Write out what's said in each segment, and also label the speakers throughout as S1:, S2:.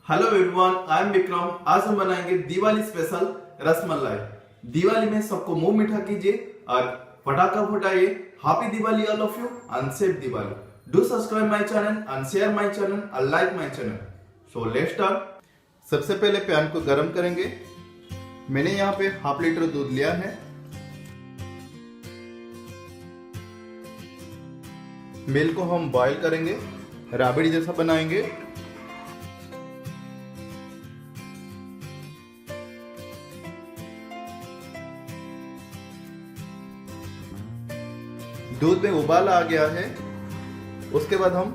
S1: Hello everyone, I am Vikram. आज हम बनाएंगे दिवाली स्पेशल रसमलाई। दिवाली में सबको मुंह मीठा कीजिए और पटाखा फुटाइए। Happy Diwali all of you and safe Diwali. Do subscribe my channel and share my channel and like my channel. So let's start. सबसे पहले पैन को गरम करेंगे। मैंने यहाँ पे हाफ लीटर दूध लिया है। मिल्क को हम बॉईल करेंगे, राबड़ी जैसा बनाएंगे। दूध में उबाल आ गया है। उसके बाद हम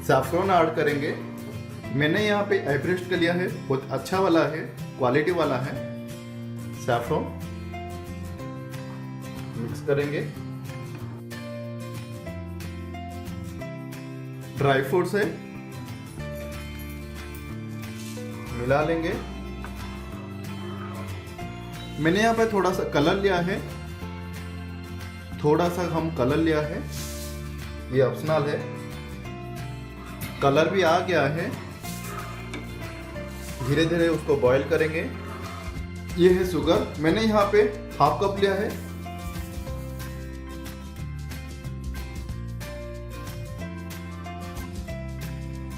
S1: सैफरन ऐड करेंगे। मैंने यहाँ पे एवरेस्ट का लिया है, बहुत अच्छा वाला है, क्वालिटी वाला है। सैफरन मिक्स करेंगे। ड्राई फ्रूट्स है, मिला लेंगे। मैंने यहाँ पे थोड़ा सा कलर लिया है, थोड़ा सा हम कलर लिया है, ये ऑप्शनल है। कलर भी आ गया है। धीरे धीरे उसको बॉईल करेंगे। ये है शुगर, मैंने यहाँ पे हाफ कप लिया है।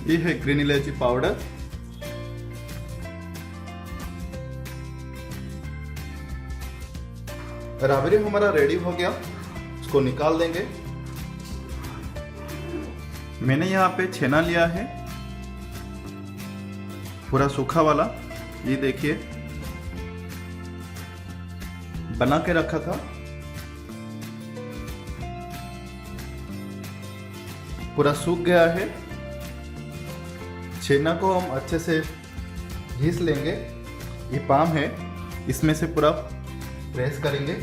S1: ये है ग्रीन इलायची पाउडर। राबड़ी हमारा रेडी हो गया, इसको निकाल देंगे। मैंने यहाँ पे छेना लिया है, पूरा सूखा वाला। ये देखिए, बना के रखा था, पूरा सूख गया है। छेना को हम अच्छे से घिस लेंगे। ये पाम है, इसमें से पूरा प्रेस करेंगे।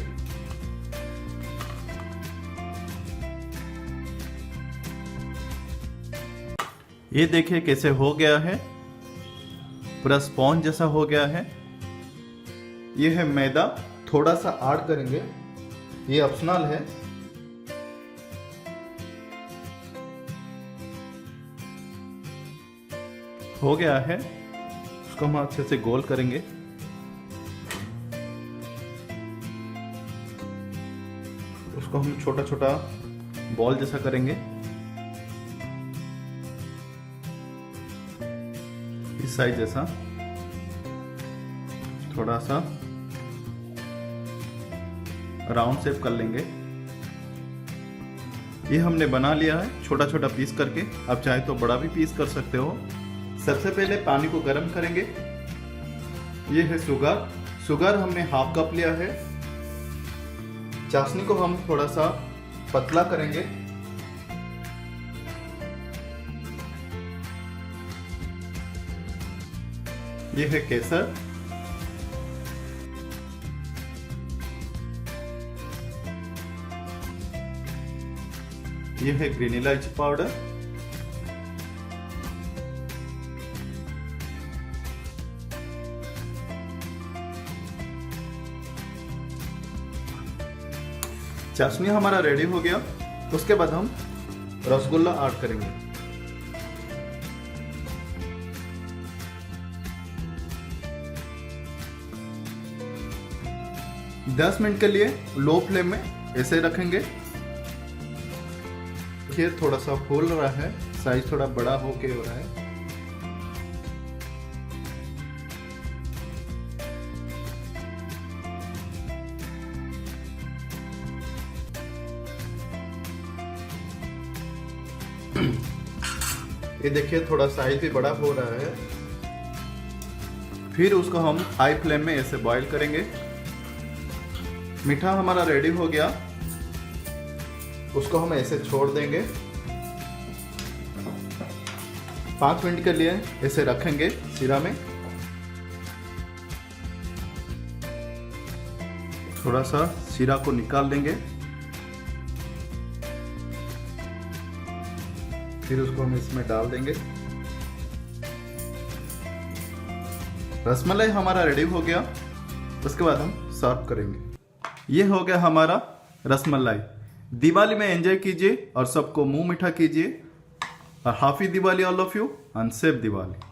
S1: ये देखिए कैसे हो गया है, पूरा स्पॉन्ज जैसा हो गया है। ये है मैदा, थोड़ा सा ऐड करेंगे, ये ऑप्शनल है। हो गया है, उसको हम अच्छे से गोल करेंगे। उसको हम छोटा छोटा बॉल जैसा करेंगे, इस साइज जैसा। थोड़ा सा राउंड शेप कर लेंगे। ये हमने बना लिया है छोटा छोटा पीस करके। आप चाहे तो बड़ा भी पीस कर सकते हो। सबसे पहले पानी को गर्म करेंगे। ये है शुगर, शुगर हमने हाफ कप लिया है। चाशनी को हम थोड़ा सा पतला करेंगे। ये है केसर, ये है ग्रीन इलायची पाउडर, चाशनी हमारा रेडी हो गया। उसके बाद हम रसगुल्ला ऐड करेंगे। दस मिनट के लिए लो फ्लेम में ऐसे रखेंगे। ये थोड़ा सा फूल रहा है, साइज थोड़ा बड़ा होके हो रहा है। ये देखिए थोड़ा साइज भी बड़ा हो रहा है। फिर उसको हम हाई फ्लेम में ऐसे बॉईल करेंगे। मीठा हमारा रेडी हो गया, उसको हम ऐसे छोड़ देंगे। 5 मिनट के लिए ऐसे रखेंगे शीरा में। थोड़ा सा शीरा को निकाल देंगे, फिर उसको हम इसमें डाल देंगे। रसमलाई हमारा रेडी हो गया। उसके बाद हम सर्व करेंगे। ये हो गया हमारा रसमलाई। दिवाली में एंजॉय कीजिए और सबको मुंह मीठा कीजिए। Happy Diwali all of you and safe Diwali.